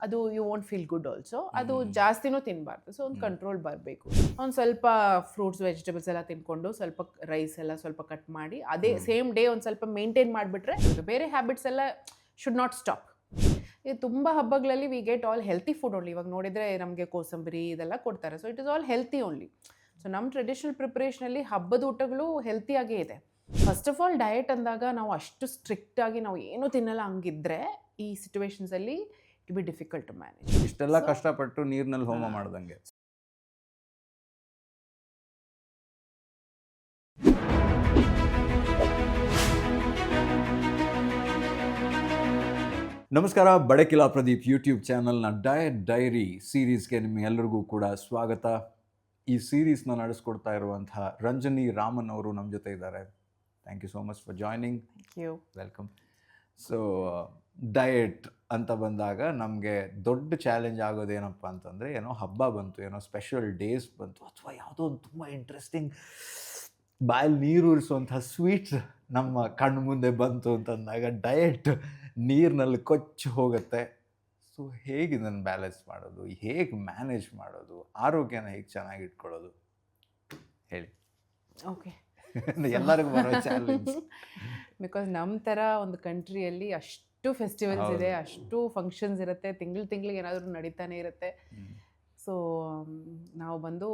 ಅದು you won't feel good also. ಅದು ಜಾಸ್ತಿನೂ ತಿನ್ನಬಾರ್ದು. ಸೊ ಒಂದು ಕಂಟ್ರೋಲ್ ಬರಬೇಕು. ಒಂದು ಸ್ವಲ್ಪ ಫ್ರೂಟ್ಸ್ ವೆಜಿಟೇಬಲ್ಸ್ ಎಲ್ಲ ತಿನ್ಕೊಂಡು ಸ್ವಲ್ಪ ರೈಸ್ ಎಲ್ಲ ಸ್ವಲ್ಪ ಕಟ್ ಮಾಡಿ ಅದೇ ಸೇಮ್ ಡೇ ಒಂದು ಸ್ವಲ್ಪ ಮೇಂಟೈನ್ ಮಾಡಿಬಿಟ್ರೆ ಬೇರೆ ಹ್ಯಾಬಿಟ್ಸ್ ಎಲ್ಲ ಶುಡ್ ನಾಟ್ ಸ್ಟಾಪ್. ಇದು ತುಂಬ ಹಬ್ಬಗಳಲ್ಲಿ we get all healthy food only. ಇವಾಗ ನೋಡಿದರೆ ನಮಗೆ ಕೋಸಂಬರಿ ಇದೆಲ್ಲ ಕೊಡ್ತಾರೆ. So it is all healthy only. So ನಮ್ಮ ಟ್ರೆಡಿಷನಲ್ ಪ್ರಿಪ್ರೇಷನಲ್ಲಿ ಹಬ್ಬದ ಊಟಗಳು ಹೆಲ್ತಿಯಾಗೇ ಇದೆ. ಫಸ್ಟ್ ಆಫ್ ಆಲ್ ಡಯಟ್ ಅಂದಾಗ ನಾವು ಅಷ್ಟು ಸ್ಟ್ರಿಕ್ಟಾಗಿ ನಾವು ಏನೂ ತಿನ್ನಲ್ಲ ಹಂಗಿದ್ರೆ ಈ ಸಿಚುವೇಶನ್ಸಲ್ಲಿ it be difficult to manage. ಇಷ್ಟೆಲ್ಲ ಕಷ್ಟಪಟ್ಟು ನೀರಿನಲ್ಲಿ ಹೋಮ ಮಾಡ್ದಂಗೆ. ನಮಸ್ಕಾರ, ಬಡಕಿಲಾ ಪ್ರದೀಪ್ ಯೂಟ್ಯೂಬ್ ಚಾನಲ್ನ ಡಯಟ್ ಡೈರಿ ಸೀರೀಸ್ಗೆ ನಿಮಗೆಲ್ಲರಿಗೂ ಕೂಡ ಸ್ವಾಗತ. ಈ ಸೀರೀಸ್ನ ನಡೆಸ್ಕೊಡ್ತಾ ಇರುವಂತಹ ರಂಜನಿ ರಾಮನ್ ಅವರು ನಮ್ಮ ಜೊತೆ ಇದ್ದಾರೆ. Thank you so much for joining. Welcome. So diet ಅಂತ ಬಂದಾಗ ನಮಗೆ ದೊಡ್ಡ ಚಾಲೆಂಜ್ ಆಗೋದೇನಪ್ಪ ಅಂತಂದರೆ, ಏನೋ ಹಬ್ಬ ಬಂತು, ಏನೋ ಸ್ಪೆಷಲ್ ಡೇಸ್ ಬಂತು, ಅಥವಾ ಯಾವುದೋ ಒಂದು ತುಂಬ ಇಂಟ್ರೆಸ್ಟಿಂಗ್ ಬಾಯಲ್ಲಿ ನೀರು ಉರಿಸುವಂಥ ಸ್ವೀಟ್ಸ್ ನಮ್ಮ ಕಣ್ಣು ಮುಂದೆ ಬಂತು ಅಂತಂದಾಗ ಡಯಟ್ ನೀರಿನಲ್ಲಿ ಕೊಚ್ಚಿ ಹೋಗುತ್ತೆ. ಸೊ ಹೇಗೆ ಇದನ್ನು ಬ್ಯಾಲೆನ್ಸ್ ಮಾಡೋದು, ಹೇಗೆ ಮ್ಯಾನೇಜ್ ಮಾಡೋದು, ಆರೋಗ್ಯನ ಹೇಗೆ ಚೆನ್ನಾಗಿ ಇಟ್ಕೊಳ್ಳೋದು ಹೇಳಿ. ಓಕೆ, ಎಲ್ಲರಿಗೂ ಬರೋ ಚಾಲೆಂಜ್. ಬಿಕಾಸ್ ನಮ್ಮ ಥರ ಒಂದು ಕಂಟ್ರಿಯಲ್ಲಿ ಅಷ್ಟು ಫೆಸ್ಟಿವಲ್ಸ್ ಇದೆ, ಅಷ್ಟು ಫಂಕ್ಷನ್ಸ್ ಇರುತ್ತೆ, ತಿಂಗಳಿಗೆ ಏನಾದರೂ ನಡೀತಾನೆ ಇರುತ್ತೆ. ಸೊ ನಾವು ಬಂದು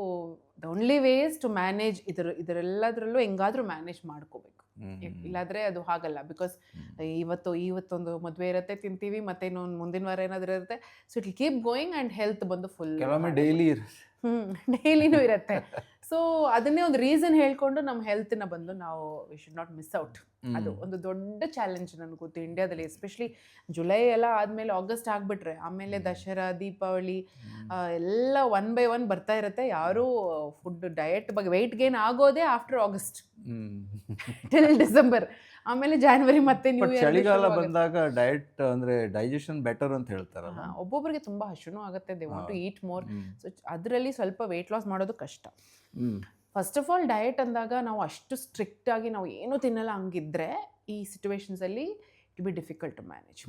the only ways to manage ಇದರೆಲ್ಲದರಲ್ಲೂ ಹೆಂಗಾದರೂ ಮ್ಯಾನೇಜ್ ಮಾಡ್ಕೋಬೇಕು. ಇಲ್ಲಾಂದರೆ ಅದು ಹಾಗಲ್ಲ. ಬಿಕಾಸ್ ಇವತ್ತೊಂದು ಮದುವೆ ಇರುತ್ತೆ, ತಿಂತೀವಿ, ಮತ್ತೆ ಇನ್ನೊಂದು ಮುಂದಿನ ವಾರ ಏನಾದರೂ ಇರುತ್ತೆ. So it will keep going and health ಬಂದು ಫುಲ್ ಡೈಲಿನೂ ಇರುತ್ತೆ. ಸೊ ಅದನ್ನೇ ಒಂದು ರೀಸನ್ ಹೇಳ್ಕೊಂಡು ನಮ್ಮ ಹೆಲ್ತ್ನ ಬಂದು ನಾವು we should not miss out. ಅದು ಒಂದು ದೊಡ್ಡ ಚಾಲೆಂಜ್ ನನಗೆ ಗೊತ್ತು ಇಂಡಿಯಾದಲ್ಲಿ. ಎಸ್ಪೆಷಲಿ ಜುಲೈ ಎಲ್ಲ ಆದಮೇಲೆ ಆಗಸ್ಟ್ ಆಗಿಬಿಟ್ರೆ ಆಮೇಲೆ ದಸರಾ, ದೀಪಾವಳಿ ಎಲ್ಲ ಒನ್ ಬೈ ಒನ್ ಬರ್ತಾ ಇರುತ್ತೆ. ಯಾರೂ ಫುಡ್ ಡಯಟ್ ಬಗ್ಗೆ ವೆಯ್ಟ್ ಗೇನ್ ಆಗೋದೇ ಆಫ್ಟರ್ ಆಗಸ್ಟ್ ಟಿಲ್ ಡಿಸೆಂಬರ್. ಆಮೇಲೆ ಜಾನ್ವರಿ ಮತ್ತೆ ನ್ಯೂ ಇಯರ್. ಚಳಿಗಾಲ ಬಂದಾಗ ಡಯಟ್ ಅಂದರೆ ಡೈಜೆಷನ್ ಬೆಟರ್ ಅಂತ ಹೇಳ್ತಾರಲ್ಲ. ಒಬ್ಬೊಬ್ಬರಿಗೆ ತುಂಬ ಹಸಿನೂ ಆಗುತ್ತೆ, they want to eat more. So ಅದರಲ್ಲಿ ಸ್ವಲ್ಪ ವೆಯ್ಟ್ ಲಾಸ್ ಮಾಡೋದು ಕಷ್ಟ. ಫಸ್ಟ್ ಆಫ್ ಆಲ್ ಡಯಟ್ ಅಂದಾಗ ನಾವು ಅಷ್ಟು ಸ್ಟ್ರಿಕ್ಟಾಗಿ ನಾವು ಏನೂ ತಿನ್ನಲ್ಲ ಹಂಗಿದ್ರೆ ಈ ಸಿಚುವೇಶನ್ಸಲ್ಲಿ it be difficult to manage.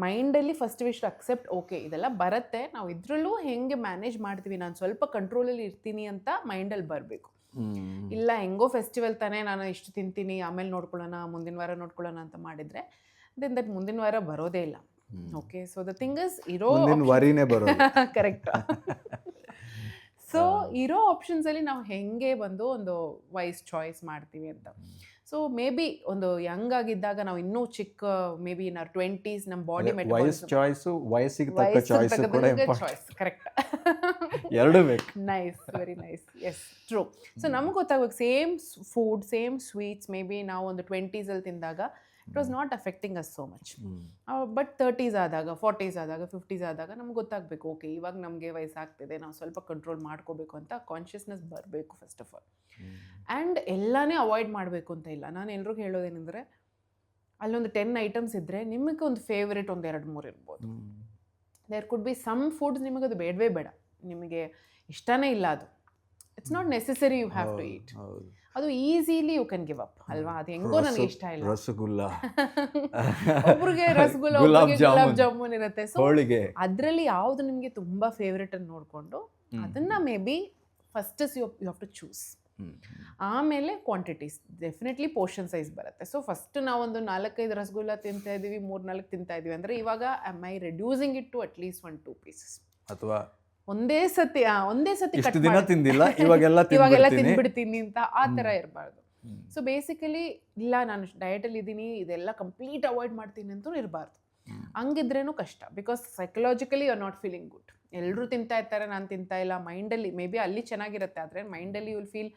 ಮೈಂಡಲ್ಲಿ first we should accept, okay ಇದೆಲ್ಲ ಬರುತ್ತೆ, ನಾವು ಇದರಲ್ಲೂ ಹೆಂಗೆ ಮ್ಯಾನೇಜ್ ಮಾಡ್ತೀವಿ, ನಾನು ಸ್ವಲ್ಪ ಕಂಟ್ರೋಲಲ್ಲಿ ಇರ್ತೀನಿ ಅಂತ ಮೈಂಡಲ್ಲಿ ಬರಬೇಕು. ಇಲ್ಲ ಹೆಂಗೋ ಫೆಸ್ಟಿವಲ್ ತಾನೇ, ನಾನು ಇಷ್ಟು ತಿಂತೀನಿ, ಆಮೇಲೆ ನೋಡ್ಕೊಳ್ಳೋಣ, ಮುಂದಿನ ವಾರ ನೋಡ್ಕೊಳ್ಳೋಣ ಅಂತ ಮಾಡಿದರೆ ದೆನ್ ದಟ್ ಮುಂದಿನ ವಾರ ಬರೋದೇ ಇಲ್ಲ. Okay, so the thing is ಇರೋ ಕರೆಕ್ಟ್. ಸೊ ಇರೋ ಆಪ್ಷನ್ಸಲ್ಲಿ ನಾವು ಹೆಂಗೆ ಬಂದು ಒಂದು ವೈಸ್ ಚಾಯ್ಸ್ ಮಾಡ್ತೀವಿ ಅಂತ. ಸೊ ಮೇ ಬಿ ಒಂದು ಯಂಗ್ ಆಗಿದ್ದಾಗ ನಾವು ಇನ್ನೂ ಚಿಕ್ಕ, may be in our 20s ನಮ್ಮ ಬಾಡಿ ಚಾಯ್ಸ್ ಕರೆಕ್ಟ್ ಎರಡು ಬೇಕು. Nice, very nice, yes true. So ನಮ್ಗೆ ಗೊತ್ತಾಗಬೇಕು same food, same sweets maybe ನಾವು ಒಂದು 20s ತಿಂದಾಗ it was not affecting us so much. But 30s ಆದಾಗ, 40s ಆದಾಗ, 50s ಆದಾಗ ನಮ್ಗೆ ಗೊತ್ತಾಗಬೇಕು, ಓಕೆ ಇವಾಗ ನಮಗೆ ವಯಸ್ಸಾಗ್ತಿದೆ, ನಾವು ಸ್ವಲ್ಪ ಕಂಟ್ರೋಲ್ ಮಾಡ್ಕೋಬೇಕು ಅಂತ ಕಾನ್ಷಿಯಸ್ನೆಸ್ ಬರಬೇಕು ಫಸ್ಟ್ ಆಫ್ ಆಲ್. ಆ್ಯಂಡ್ ಎಲ್ಲನೇ ಅವಾಯ್ಡ್ ಮಾಡಬೇಕು ಅಂತ ಇಲ್ಲ. ನಾನು ಎಲ್ರಿಗೂ ಹೇಳೋದೇನೆಂದರೆ, ಅಲ್ಲೊಂದು 10 ಐಟಮ್ಸ್ ಇದ್ದರೆ ನಿಮಗೆ ಒಂದು ಫೇವ್ರೇಟ್ ಒಂದು 2-3 ಇರ್ಬೋದು. There could be some foods ನಿಮಗೆ ಅದು ಬೇಡವೇ ಬೇಡ, ನಿಮಗೆ ಇಷ್ಟನೇ ಇಲ್ಲ, ಅದು it's not necessary you have to eat. ಅದು easily you can give up ಅಲ್ವಾ. ಅದು ಹೆಂಗೋ ನನಗೆ ಇಷ್ಟ ಇಲ್ಲ, ರಸಗುಲ್ಲ ಒಬ್ರಿಗೆ ರಸಗುಲ್ಲ, ಒಬ್ರಿಗೆ ಗುಲಾಬ್ ಜಾಮೂನ್ ಇರುತ್ತೆ. ಸೊ ಅದರಲ್ಲಿ ಯಾವುದು ನಿಮಗೆ ತುಂಬ ಫೇವ್ರೇಟ್ ಅಂತ ನೋಡಿಕೊಂಡು ಅದನ್ನು maybe first you have to choose. ಆಮೇಲೆ ಕ್ವಾಂಟಿಟೀಸ್ ಡೆಫಿನೆಟ್ಲಿ ಪೋರ್ಷನ್ ಸೈಜ್ ಬರುತ್ತೆ. ಸೊ ಫಸ್ಟ್ ನಾವೊಂದು 4-5 ರಸಗುಲ್ಲ ತಿಂತಾ ಇದ್ದೀವಿ, 3-4 ತಿಂತಾ ಇದ್ದೀವಿ ಅಂದರೆ ಇವಾಗ am I reducing it to at least 1-2 pieces, ಅಥವಾ ಒಂದೇ ಸತಿ ತಿಂದಿಲ್ಲ ಇವಾಗೆಲ್ಲ ತಿಂದ್ಬಿಡ್ತೀನಿ ಅಂತ ಆ ಥರ ಇರಬಾರ್ದು. ಸೊ ಬೇಸಿಕಲಿ ಇಲ್ಲ ನಾನು ಡಯಟಲ್ಲಿ ಇದ್ದೀನಿ, ಇದೆಲ್ಲ ಕಂಪ್ಲೀಟ್ ಅವಾಯ್ಡ್ ಮಾಡ್ತೀನಿ ಅಂತೂ ಇರಬಾರ್ದು. ಹಂಗಿದ್ರೇನು ಕಷ್ಟ. Because psychologically you are not feeling good. ಎಲ್ಲರೂ ತಿಂತಾ ಇರ್ತಾರೆ, ನಾನು ತಿಂತಾ ಇಲ್ಲ. ಮೈಂಡಲ್ಲಿ ಮೇ ಬಿ ಅಲ್ಲಿ ಚೆನ್ನಾಗಿರುತ್ತೆ, ಆದರೆ ಮೈಂಡಲ್ಲಿ ಯು ವಿಲ್ ಫೀಲ್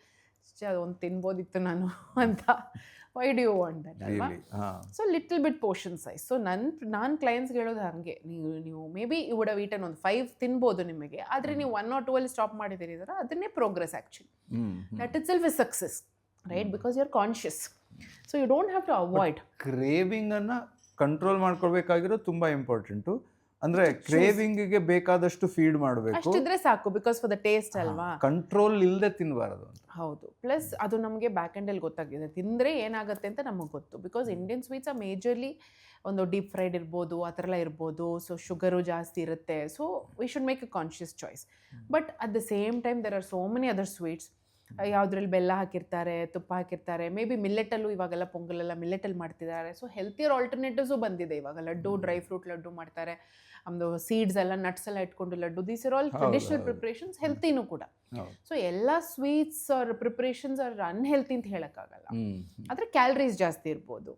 ಒಂದು ತಿನ್ಬೋದಿತ್ತು ನಾನು ಅಂತ. Why do you want that ಅಲ್ವಾ. So little bit portion size. So ನಾನು ಕ್ಲೈಂಟ್ಸ್ಗೆ ಹೇಳೋದು ಹಾಗೆ, ನೀವು maybe you would have eaten ಒಂದು 5 ತಿನ್ಬೋದು ನಿಮಗೆ, ಆದರೆ ನೀವು 1 or 2 ಅಲ್ಲಿ ಸ್ಟಾಪ್ ಮಾಡಿದ್ದೀರಿ ಅಂದರೆ ಅದನ್ನೇ progress actually. That itself is success, right? Because you are conscious. So you don't have to avoid. ಕ್ರೇವಿಂಗನ್ನು ಕಂಟ್ರೋಲ್ ಮಾಡ್ಕೊಳ್ಬೇಕಾಗಿರೋದು ತುಂಬ ಇಂಪಾರ್ಟೆಂಟು. ಅಂದ್ರೆ ಕ್ರೇವಿಂಗಿಗೆ ಬೇಕಾದಷ್ಟು ಫೀಡ್ ಮಾಡಬೇಕು, ಅಷ್ಟಿದ್ರೆ ಸಾಕು, ಬಿಕಾಸ್ ಫಾರ್ ದ ಟೇಸ್ಟ್ ಅಲ್ವಾ. ಕಂಟ್ರೋಲ್ ಇಲ್ಲದೆ ತಿನ್ನಬಾರದು ಅಂತ. ಹೌದು, ಪ್ಲಸ್ ಅದು ನಮಗೆ ಬ್ಯಾಕ್ ಎಂಡಲ್ಲಿ ಗೊತ್ತಾಗಿದೆ, ತಿಂದರೆ ಏನಾಗುತ್ತೆ ಅಂತ ನಮಗೆ ಗೊತ್ತು. Because Indian sweets are majorly ಒಂದು ಡೀಪ್ ಫ್ರೈಡ್ ಇರ್ಬೋದು, ಆ ಥರ ಎಲ್ಲ ಇರ್ಬೋದು. ಸೊ ಶುಗರು ಜಾಸ್ತಿ ಇರುತ್ತೆ. So we should make a conscious choice. But at the same time there are so many other sweets. ಯಾವುದ್ರಲ್ಲಿ ಬೆಲ್ಲ ಹಾಕಿರ್ತಾರೆ, ತುಪ್ಪ ಹಾಕಿರ್ತಾರೆ. ಮೇ ಬಿ ಮಿಲ್ಲೆಟಲ್ಲೂ ಇವಾಗೆಲ್ಲ ಪೊಂಗಲೆಲ್ಲ ಮಿಲ್ಲೆಟಲ್ಲಿ ಮಾಡ್ತಿದ್ದಾರೆ. ಸೊ ಹೆಲ್ತಿಯರ್ ಆಲ್ಟರ್ನೇಟಿವ್ಸು ಬಂದಿದೆ ಇವಾಗ. ಲಡ್ಡು, ಡ್ರೈ ಫ್ರೂಟ್ ಲಡ್ಡು ಮಾಡ್ತಾರೆ, ಒಂದು ಸೀಡ್ಸ್ ಎಲ್ಲ, ನಟ್ಸ್ ಎಲ್ಲ ಇಟ್ಕೊಂಡು laddu. These are all traditional preparations, ಹೆಲ್ತಿನೂ ಕೂಡ. ಸೊ ಎಲ್ಲ sweets are preparations are unhealthy ಅಂತ ಹೇಳೋಕ್ಕಾಗಲ್ಲ. ಆದರೆ ಕ್ಯಾಲರೀಸ್ ಜಾಸ್ತಿ ಇರ್ಬೋದು.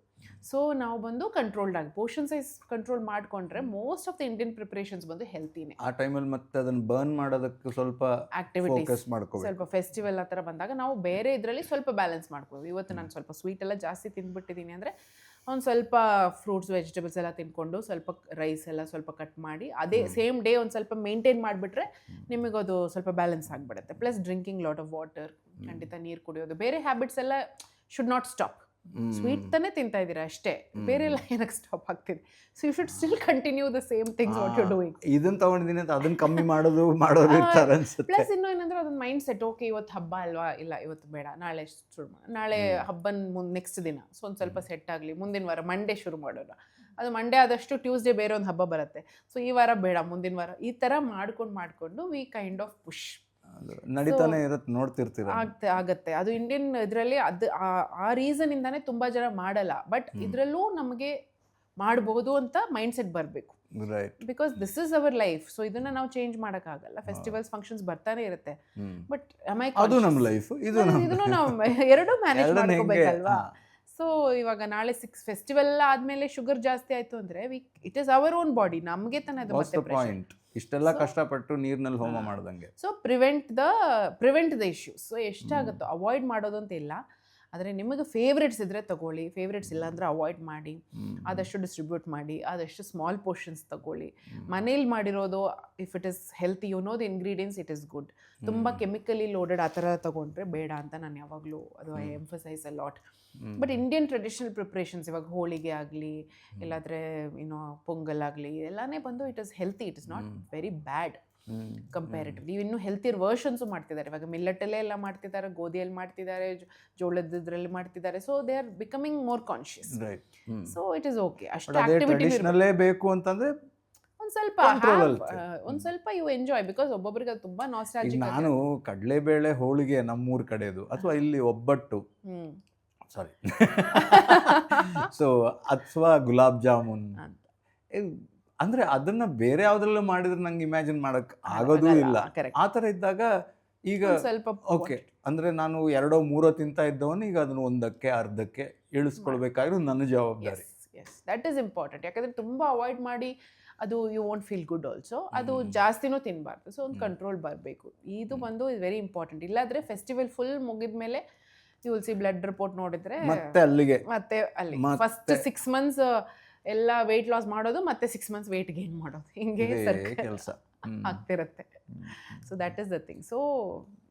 ಸೊ ನಾವು ಬಂದು ಕಂಟ್ರೋಲ್ಡ್ ಆಗಿ ಪೋರ್ಷನ್ ಸೈಜ್ ಕಂಟ್ರೋಲ್ ಮಾಡಿಕೊಂಡ್ರೆ most of the Indian preparations ಬಂದು ಹೆಲ್ತಿನೇ. ಆ ಟೈಮಲ್ಲಿ ಮತ್ತೆ ಅದನ್ನು ಬರ್ನ್ ಮಾಡೋದಕ್ಕೆ ಸ್ವಲ್ಪ ಆಕ್ಟಿವಿಟೀಸ್, ಮಾಡ್ಕೋಬೇಕು. ಸ್ವಲ್ಪ ಫೆಸ್ಟಿವಲ್ ಆ ಥರ ಬಂದಾಗ ನಾವು ಬೇರೆ ಇದರಲ್ಲಿ ಸ್ವಲ್ಪ ಬ್ಯಾಲೆನ್ಸ್ ಮಾಡ್ಕೋಬೇಕು. ಇವತ್ತು ನಾನು ಸ್ವಲ್ಪ ಸ್ವೀಟ್ ಎಲ್ಲ ಜಾಸ್ತಿ ತಿಂದ್ಬಿಟ್ಟಿದ್ದೀನಿ ಅಂದರೆ ಒಂದು ಸ್ವಲ್ಪ ಫ್ರೂಟ್ಸ್, ವೆಜಿಟೇಬಲ್ಸ್ ಎಲ್ಲ ತಿನ್ಕೊಂಡು ಸ್ವಲ್ಪ ರೈಸ್ ಎಲ್ಲ ಸ್ವಲ್ಪ ಕಟ್ ಮಾಡಿ ಅದೇ ಸೇಮ್ ಡೇ ಒಂದು ಸ್ವಲ್ಪ ಮೇಂಟೈನ್ ಮಾಡಿಬಿಟ್ರೆ ನಿಮಗದು ಸ್ವಲ್ಪ ಬ್ಯಾಲೆನ್ಸ್ ಆಗಿಬಿಡುತ್ತೆ. Plus drinking lot of water, ಖಂಡಿತ ನೀರು ಕುಡಿಯೋದು. ಬೇರೆ ಹ್ಯಾಬಿಟ್ಸ್ ಎಲ್ಲ ಶುಡ್ ನಾಟ್ ಸ್ಟಾಪ್. ಸ್ವೀಟ್ ತಾನೇ ತಿಂತಾ ಇದ್ದೀರಾ ಅಷ್ಟೇ, ಬೇರೆ ಎಲ್ಲ ಏನಕ್ಕೆ ಸ್ಟಾಪ್ ಆಗ್ತಿದೆ. So you should still continue the same things what you doing. ಇದನ್ನ ತಗೊಂಡಿದ್ದೀನಿ ಅಂತ ಅದನ್ನ ಕಮ್ಮಿ ಮಾಡೋರು ಇರ್ತಾರೆ ಅನ್ಸುತ್ತೆ. ಪ್ಲಸ್ ಇನ್ನೂ ಏನಂದ್ರೆ ಅದೊಂದು ಮೈಂಡ್ ಸೆಟ್, ಓಕೆ ಇವತ್ತು ಹಬ್ಬ ಅಲ್ವಾ, ಇಲ್ಲ ಇವತ್ತು ಬೇಡ, ನಾಳೆ ಶುರು ಮಾಡೋಣ, ನಾಳೆ ಹಬ್ಬನ ನೆಕ್ಸ್ಟ್ ದಿನ. ಸೊ ಒಂದು ಸ್ವಲ್ಪ ಸೆಟ್ ಆಗಲಿ, ಮುಂದಿನ ವಾರ ಮಂಡೇ ಶುರು ಮಾಡೋಣ. ಅದು ಮಂಡೇ ಆದಷ್ಟು ಟ್ಯೂಸ್ಡೇ ಬೇರೆ ಒಂದು ಹಬ್ಬ ಬರುತ್ತೆ. ಸೊ ಈ ವಾರ ಬೇಡ, ಮುಂದಿನ ವಾರ, ಈ ಥರ ಮಾಡ್ಕೊಂಡು ವಿ ಕೈಂಡ್ ಆಫ್ ಪುಷ್ ನಡೀತಾನೆ ಇರುತ್ತೆ, ನೋಡ್ತಿರ್ತೀರ. ಆಗತ್ತೆ. ಅದು ಇಂಡಿಯನ್ ಇದರಲ್ಲಿ ಅದು ಆ ರೀಸನ್ ಇಂದಾನೆ ತುಂಬಾ ಜನ ಮಾಡಲ್ಲ. ಬಟ್ ಇದರಲ್ಲೂ ನಮಗೆ ಮಾಡಬಹುದು ಅಂತ ಮೈಂಡ್ ಸೆಟ್ ಬರಬೇಕು. Because this is our life. So ಇದನ್ನ ನಾವು ಚೇಂಜ್ ಮಾಡೋಕ್ಕಾಗಲ್ಲ. ಫೆಸ್ಟಿವಲ್ಸ್, ಫಂಕ್ಷನ್ಸ್ ಬರ್ತಾನೆ ಇರುತ್ತೆ. ಬಟ್ ಅದು ನಮ್ಮ ಲೈಫ್, ಇದನ್ನು ನಾವು ಎರಡೂ ಮ್ಯಾನೇಜ್ ಮಾಡ್ಕೋಬೇಕಲ್ವಾ. ಸೊ ಇವಾಗ ನಾಳೆ 6 ಫೆಸ್ಟಿವಲ್ ಆದ್ಮೇಲೆ ಶುಗರ್ ಜಾಸ್ತಿ ಆಯ್ತು ಅಂದ್ರೆ it is our own body, ನಮಗೆ ತಾನೇ ಅದು ಮತ್ತೆ ಪಾಯಿಂಟ್. ಇಷ್ಟೆಲ್ಲ ಕಷ್ಟಪಟ್ಟು ನೀರಿನಲ್ಲಿ ಹೋಮ ಮಾಡ್ದಂಗೆ. So prevent the issues. So ಎಷ್ಟಾಗುತ್ತೋ ಅವಾಯ್ಡ್ ಮಾಡೋದು ಅಂತ ಇಲ್ಲ. ಆದರೆ ನಿಮಗೆ ಫೇವ್ರೇಟ್ಸ್ ಇದ್ದರೆ ತಗೊಳ್ಳಿ, ಫೇವ್ರೇಟ್ಸ್ ಇಲ್ಲ ಅಂದರೆ ಅವಾಯ್ಡ್ ಮಾಡಿ. ಆದಷ್ಟು ಡಿಸ್ಟ್ರಿಬ್ಯೂಟ್ ಮಾಡಿ, ಆದಷ್ಟು ಸ್ಮಾಲ್ ಪೋರ್ಷನ್ಸ್ ತಗೊಳ್ಳಿ. ಮನೇಲಿ ಮಾಡಿರೋದು if it is healthy, you know the ingredients, it is good. ತುಂಬ ಕೆಮಿಕಲಿ ಲೋಡೆಡ್ ಆ ಥರ ತಗೊಂಡ್ರೆ ಬೇಡ ಅಂತ ನಾನು ಯಾವಾಗಲೂ ಅದು I emphasize a lot. But Indian traditional preparations, ಇವಾಗ ಹೋಳಿಗೆ ಆಗಲಿ, ಇಲ್ಲಾಂದರೆ ಪೊಂಗಲ್ ಆಗಲಿ, ಎಲ್ಲನೇ ಬಂದು it is healthy. It is not very bad comparatively. ಇನ್ನೂ ಹೆಲ್ತಿಯರ್ ವರ್ಷನ್ಸು ಮಾಡ್ತಿದ್ದಾರೆ. ಇವಾಗ ಮಿಲ್ಲೆಟಲ್ಲೇ ಎಲ್ಲ ಮಾಡ್ತಿದ್ದಾರೆ, ಗೋಧಿಯಲ್ಲಿ ಮಾಡ್ತಿದ್ದಾರೆ, ಜೋಳದ್ರಲ್ಲಿ ಮಾಡ್ತಿದ್ದಾರೆ. So they are becoming more conscious. So it is okay. ಅಷ್ಟು ಆಕ್ಟಿವಿಟಿ ಬೇಕು ಅಂತಂದ್ರೆ ಒಂದ್ ಸ್ವಲ್ಪ ಯು ಎಂಜಾಯ್. ಬಿಕಾಸ್ ಒಬ್ಬೊಬ್ಬರಿಗೆ ಅದು ತುಂಬಾ ನಾಸ್ಟಾಲ್ಜಿಕ್. ನಾನು ಕಡಲೆಬೇಳೆ ಹೋಳಿಗೆ ನಮ್ಮೂರ್ ಕಡೆದು, ಅಥವಾ ಇಲ್ಲಿ ಒಬ್ಬಟ್ಟು, ಸಾರಿ ಸೊ ಅಥವಾ ಗುಲಾಬ್ ಜಾಮೂನ್, ಅಂದ್ರೆ ಅದನ್ನ ಬೇರೆ ಯಾವ್ದ್ರಲ್ಲೂ ಮಾಡಿದ್ರೆ ನಂಗೆ ಇಮ್ಯಾಜಿನ್ ಮಾಡಕ್ ಆಗೋದೂ ಇಲ್ಲ. ಆ ತರ ಇದ್ದಾಗ ಈಗ ಸ್ವಲ್ಪ ಓಕೆ ಅಂದ್ರೆ ನಾನು 2-3 ತಿಂತಾ ಇದ್ದವನು ಈಗ ಅದನ್ನ 1ಕ್ಕೆ ಅರ್ಧಕ್ಕೆ ಇಳಿಸ್ಕೊಳ್ಬೇಕಾದ್ರೂ ನನ್ನ ಜವಾಬ್ದಾರಿ. That is important. ಯಾಕಂದ್ರೆ ತುಂಬಾ ಅವಾಯ್ಡ್ ಮಾಡಿ ಅದು you won't feel good also. ಅದು ಜಾಸ್ತಿನೂ ತಿನ್ನಬಾರ್ದು. ಸೊ ಒಂದು ಕಂಟ್ರೋಲ್ ಬರಬೇಕು. ಇದು ಬಂದು ಇಸ್ ವೆರಿ ಇಂಪಾರ್ಟೆಂಟ್. ಇಲ್ಲಾಂದ್ರೆ ಫೆಸ್ಟಿವಲ್ ಫುಲ್ ಮುಗಿದ್ಮೇಲೆ you will see blood report ನೋಡಿದ್ರೆ ಮತ್ತೆ ಅಲ್ಲಿ ಫಸ್ಟ್ 6 months ಎಲ್ಲ ವೆಯ್ಟ್ ಲಾಸ್ ಮಾಡೋದು, ಮತ್ತೆ 6 months ವೆಯ್ಟ್ ಗೇನ್ ಮಾಡೋದು, ಹಿಂಗೆ ಕೆಲಸ ಆಗ್ತಿರುತ್ತೆ. So that is the thing. So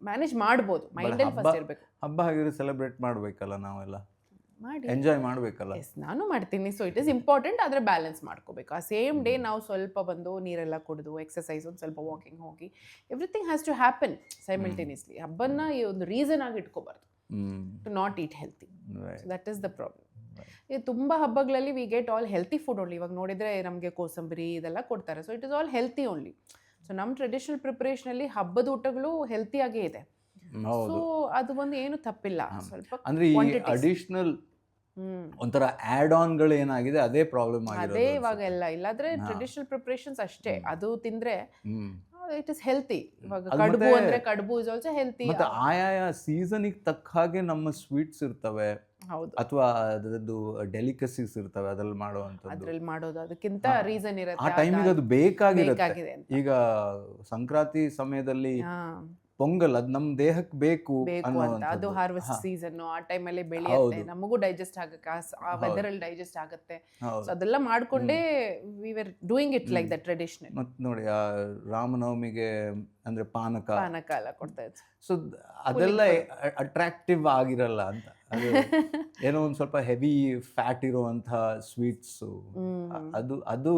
manage ಮಾಡ್ಬೋದು, ಮೈಂಡಲ್ಲಿ ಫಸ್ಟ್ ಇರಬೇಕು. ಹಬ್ಬ ಆಗಿದ್ರೆ ಸೆಲೆಬ್ರೇಟ್ ಮಾಡಬೇಕಲ್ಲ, ನಾವೆಲ್ಲ ಮಾಡಿ ಎಂಜಾಯ್ ಮಾಡಬೇಕಲ್ಲ. ಎಸ್, ನಾನು ಮಾಡ್ತೀನಿ. So it is important. ಆದರೆ ಬ್ಯಾಲೆನ್ಸ್ ಮಾಡ್ಕೋಬೇಕು. ಆ ಸೇಮ್ ಡೇ ನಾವು ಸ್ವಲ್ಪ ಬಂದು ನೀರೆಲ್ಲ ಕುಡಿದು ಎಕ್ಸಸೈಸ್, ಒಂದು ಸ್ವಲ್ಪ ವಾಕಿಂಗ್ ಹೋಗಿ, everything has to happen simultaneously. ಹಬ್ಬನ ಈ ಒಂದು ರೀಸನ್ ಆಗಿ ಇಟ್ಕೋಬಾರ್ದು to not eat healthy. That is the problem. ಈ ತುಂಬ ಹಬ್ಬಗಳಲ್ಲಿ we get all healthy food only. ಇವಾಗ ನೋಡಿದರೆ ನಮಗೆ ಕೋಸಂಬರಿ ಇದೆಲ್ಲ ಕೊಡ್ತಾರೆ. So it is all healthy only. So ನಮ್ಮ ಟ್ರೆಡಿಷನಲ್ ಪ್ರಿಪ್ರೇಷನಲ್ಲಿ ಹಬ್ಬದ ಊಟಗಳು ಹೆಲ್ತಿಯಾಗೇ ಇದೆ. ಸೊ ಅದು ಒಂದು ಏನು ತಪ್ಪಿಲ್ಲ. ಸ್ವಲ್ಪ ಅಂದ್ರೆ ಈ ಅಡಿಷನಲ್ ಒಂಥರ ಆಡ್ ಆನ್ಗಳು ಏನಾಗಿದೆ ಅದೇ ಪ್ರಾಬ್ಲಮ್ ಆಗಿದೆ. ಅದೇ ಇವಾಗ ಎಲ್ಲ ಇಲ್ಲಾಂದ್ರೆ ಟ್ರೆಡಿಷನಲ್ ಪ್ರಿಪ್ರೇಷನ್ಸ್ ಅಷ್ಟೇ ಅದು ತಿಂದ್ರೆ ಇಟ್ ಇಸ್ ಹೆಲ್ತಿ. ಇವಾಗ ಕಡುಬು ಅಂದ್ರೆ ಕಡುಬು ಇಸ್ ಆಲ್ಸೋ ಹೆಲ್ತಿ. ಮತ್ತೆ ಆಯಾಯ ಸೀಸನ್ಗೆ ತಕ್ಕ ಹಾಗೆ ನಮ್ಮ ಸ್ವೀಟ್ಸ್ ಇರ್ತವೆ, ಅಥವಾ ಅದರದ್ದು ಡೆಲಿಕಸೀಸ್ ಇರ್ತವೆ ಅದ್ರಲ್ಲಿ ಮಾಡೋದು. ಅದಕ್ಕಿಂತ ರೀಸನ್ ಇರುತ್ತೆ, ಆ ಟೈಮಿಗೆ ಅದು ಬೇಕಾಗಿರುತ್ತೆ. ಈಗ ಸಂಕ್ರಾಂತಿ ಸಮಯದಲ್ಲಿ ಪೊಂಗಲ್ ಅದು ನಮ್ಮ ದೇಹಕ್ಕೆ ಬೇಕು ಅಂತ, ಅದು ಹಾರ್ವೆಸ್ಟ್ ಸೀಸನ್, ಆ ಟೈಮಲ್ಲಿ ಬೆಳೆಯುತ್ತೆ, ನಮಗೂ ಡೈಜೆಸ್ಟ್ ಆಗಕ್ಕೆ ಆ ವೆದರ್ ಅಲ್ಲಿ ಡೈಜೆಸ್ಟ್ ಆಗುತ್ತೆ. ಸೊ ಅದೆಲ್ಲ ಮಾಡ್ಕೊಂಡೇ we were doing it like the traditional. ಮತ್ತೆ ನೋಡಿ ರಾಮನವಮಿಗೆ ಅಂದ್ರೆ ಪಾನಕ ಎಲ್ಲ ಕೊಡ್ತಾ ಇತ್ತು. ಸೊ ಅದೆಲ್ಲ ಅಟ್ರಾಕ್ಟಿವ್ ಆಗಿರಲ್ಲ ಅಂತ. ಅದು ಏನೋ ಒಂದು ಸ್ವಲ್ಪ ಹೆವಿ ಫ್ಯಾಟ್ ಇರುವಂತಹ ಸ್ವೀಟ್ಸು, ಅದು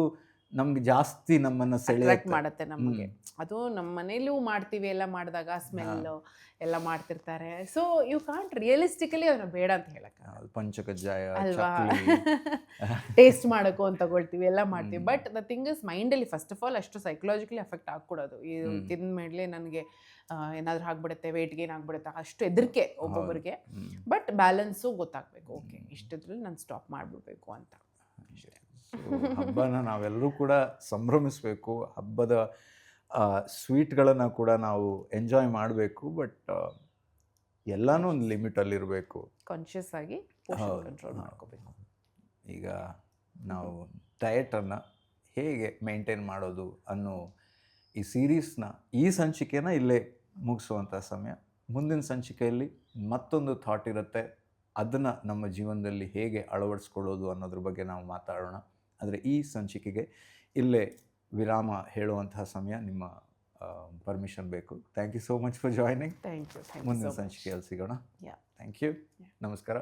ನಮ್ಗೆ ಜಾಸ್ತಿ ನಮ್ಮನ್ನು ಅಟ್ರಾಕ್ಟ್ ಸೆಳೆಯುತ್ತೆ. ಮಾಡುತ್ತೆ ನಮಗೆ. ಅದು ನಮ್ಮ ಮನೇಲೂ ಮಾಡ್ತೀವಿ, ಎಲ್ಲ ಮಾಡಿದಾಗ ಸ್ಮೆಲ್ಲು ಎಲ್ಲ ಮಾಡ್ತಿರ್ತಾರೆ. ಸೊ ಯು ಕಾಂಟ್ ರಿಯಲಿಸ್ಟಿಕಲಿ ಅದನ್ನ ಬೇಡ ಅಂತ ಹೇಳಕ್ಕೆ ಪಂಚಕಜ್ಜಾಯ, ಅಲ್ವಾ? ಚಕ್ಲಿ. ಟೇಸ್ಟ್ ಮಾಡೋಕ್ಕೂ ಅಂತ ತಗೊಳ್ತೀವಿ, ಎಲ್ಲ ಮಾಡ್ತೀವಿ. ಬಟ್ ದ ಥಿಂಗ್ ಇಸ್ ಮೈಂಡಲ್ಲಿ ಫಸ್ಟ್ ಆಫ್ ಆಲ್ ಅಷ್ಟು ಸೈಕಲಾಜಿಕಲಿ ಎಫೆಕ್ಟ್ ಆಗ್ಕೊಡೋದು. ಇದು ತಿಂದ ಮೇಲೆ ನನಗೆ ಏನಾದರೂ ಆಗ್ಬಿಡುತ್ತೆ, ವೆಯ್ಟ್ ಗೇನ್ ಆಗ್ಬಿಡುತ್ತೆ, ಅಷ್ಟು ಹೆದರಿಕೆ ಒಬ್ಬೊಬ್ಬರಿಗೆ. ಬಟ್ ಬ್ಯಾಲೆನ್ಸು ಗೊತ್ತಾಗಬೇಕು. ಓಕೆ, ಇಷ್ಟದ್ರಲ್ಲಿ ನಾನು ಸ್ಟಾಪ್ ಮಾಡಿಬಿಡ್ಬೇಕು ಅಂತ. ಹಬ್ಬನ ನಾವೆಲ್ಲರೂ ಕೂಡ ಸಂಭ್ರಮಿಸಬೇಕು. ಹಬ್ಬದ ಸ್ವೀಟ್ಗಳನ್ನು ಕೂಡ ನಾವು ಎಂಜಾಯ್ ಮಾಡಬೇಕು. ಬಟ್ ಎಲ್ಲನೂ ಒಂದು ಲಿಮಿಟಲ್ಲಿರಬೇಕು. ಕಾನ್ಷಿಯಸ್ ಆಗಿ ಕಂಟ್ರೋಲ್ ಮಾಡ್ಕೋಬೇಕು. ಈಗ ನಾವು ಡಯಟನ್ನು ಹೇಗೆ ಮೇಂಟೈನ್ ಮಾಡೋದು ಅನ್ನೋ ಈ ಸೀರೀಸ್ನ ಈ ಸಂಚಿಕೆನ ಇಲ್ಲೇ ಮುಗಿಸುವಂಥ ಸಮಯ. ಮುಂದಿನ ಸಂಚಿಕೆಯಲ್ಲಿ ಮತ್ತೊಂದು ಥಾಟ್ ಇರುತ್ತೆ, ಅದನ್ನು ನಮ್ಮ ಜೀವನದಲ್ಲಿ ಹೇಗೆ ಅಳವಡಿಸ್ಕೊಳ್ಳೋದು ಅನ್ನೋದ್ರ ಬಗ್ಗೆ ನಾವು ಮಾತಾಡೋಣ. ಆದರೆ ಈ ಸಂಚಿಕೆಗೆ ಇಲ್ಲೇ ವಿರಾಮ ಹೇಳುವಂತಹ ಸಮಯ. ನಿಮ್ಮ ಪರ್ಮಿಷನ್ ಬೇಕು. Thank you so much for joining. Thank you. ಮುಂದಿನ ಸಂಚಿಕೆಯಲ್ಲಿ ಸಿಗೋಣ. Thank you. ನಮಸ್ಕಾರ.